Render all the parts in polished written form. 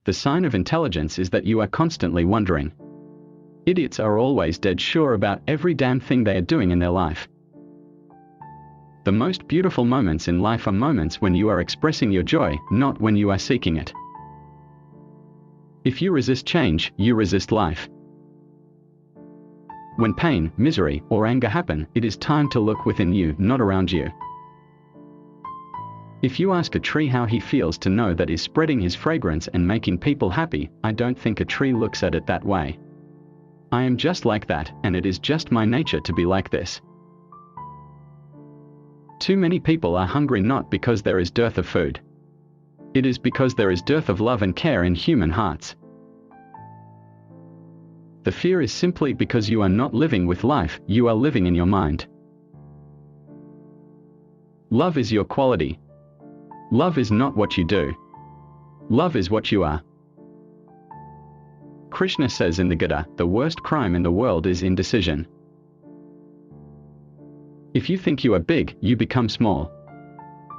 The sign of intelligence is that you are constantly wondering. Idiots are always dead sure about every damn thing they are doing in their life. The most beautiful moments in life are moments when you are expressing your joy, not when you are seeking it. If you resist change, you resist life. When pain, misery, or anger happen, it is time to look within you, not around you. If you ask a tree how he feels to know that is spreading his fragrance and making people happy, I don't think a tree looks at it that way. I am just like that, and it is just my nature to be like this. Too many people are hungry not because there is dearth of food. It is because there is dearth of love and care in human hearts. The fear is simply because you are not living with life, you are living in your mind. Love is your quality. Love is not what you do. Love is what you are. Krishna says in the Gita, the worst crime in the world is indecision. If you think you are big, you become small.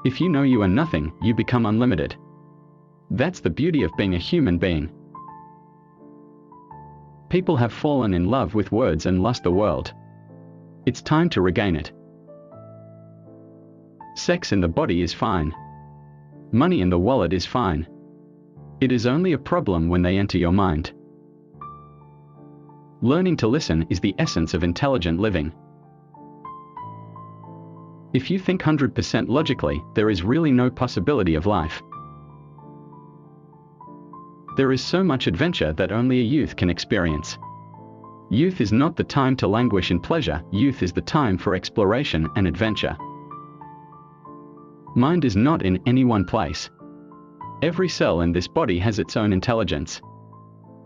If you know you are nothing, you become unlimited. That's the beauty of being a human being. People have fallen in love with words and lost the world. It's time to regain it. Sex in the body is fine. Money in the wallet is fine. It is only a problem when they enter your mind. Learning to listen is the essence of intelligent living. If you think 100% logically, there is really no possibility of life. There is so much adventure that only a youth can experience. Youth is not the time to languish in pleasure, youth is the time for exploration and adventure. Mind is not in any one place. Every cell in this body has its own intelligence.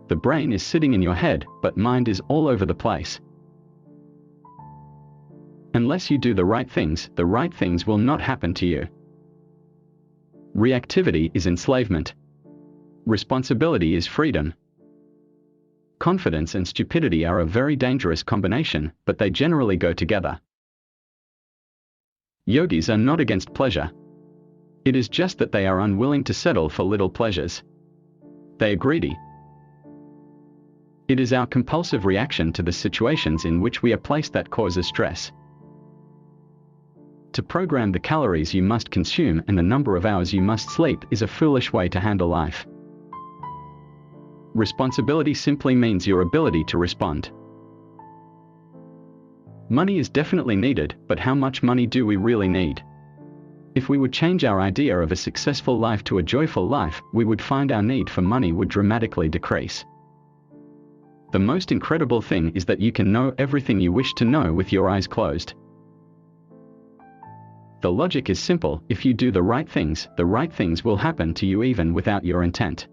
The brain is sitting in your head, but mind is all over the place. Unless you do the right things will not happen to you. Reactivity is enslavement. Responsibility is freedom. Confidence and stupidity are a very dangerous combination, but they generally go together. Yogis are not against pleasure. It is just that they are unwilling to settle for little pleasures. They are greedy. It is our compulsive reaction to the situations in which we are placed that causes stress. To program the calories you must consume and the number of hours you must sleep is a foolish way to handle life. Responsibility simply means your ability to respond. Money is definitely needed, but how much money do we really need? If we would change our idea of a successful life to a joyful life, we would find our need for money would dramatically decrease. The most incredible thing is that you can know everything you wish to know with your eyes closed. The logic is simple: if you do the right things will happen to you even without your intent.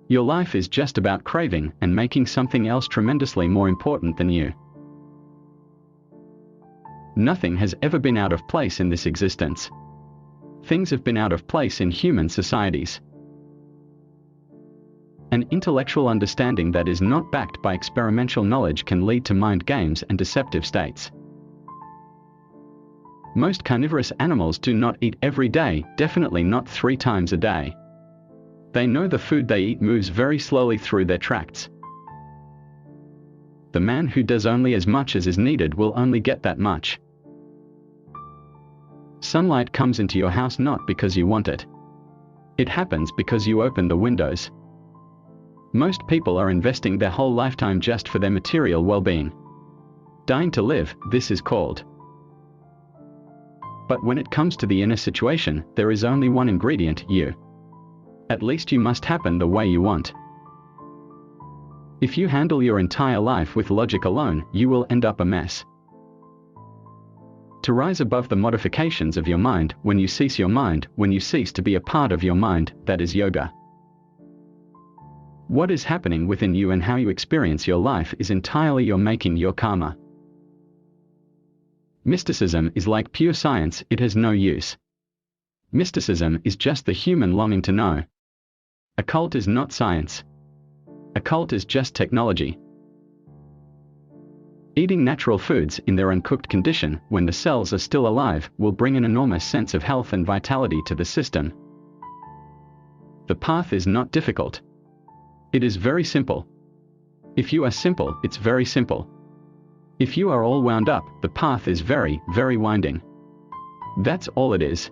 Your life is just about craving and making something else tremendously more important than you. Nothing has ever been out of place in this existence. Things have been out of place in human societies. An intellectual understanding that is not backed by experimental knowledge can lead to mind games and deceptive states. Most carnivorous animals do not eat every day, definitely not 3 times a day. They know the food they eat moves very slowly through their tracts. The man who does only as much as is needed will only get that much. Sunlight comes into your house not because you want it. It happens because you open the windows. Most people are investing their whole lifetime just for their material well-being. Dying to live, this is called. But when it comes to the inner situation, there is only one ingredient: you. At least you must happen the way you want. If you handle your entire life with logic alone, you will end up a mess. To rise above the modifications of your mind, when you cease to be a part of your mind, that is yoga. What is happening within you and how you experience your life is entirely your making, your karma. Mysticism is like pure science, it has no use. Mysticism is just the human longing to know. Occult is not science. Occult is just technology. Eating natural foods in their uncooked condition, when the cells are still alive, will bring an enormous sense of health and vitality to the system. The path is not difficult. It is very simple. If you are simple, it's very simple. If you are all wound up, the path is very, very winding. That's all it is.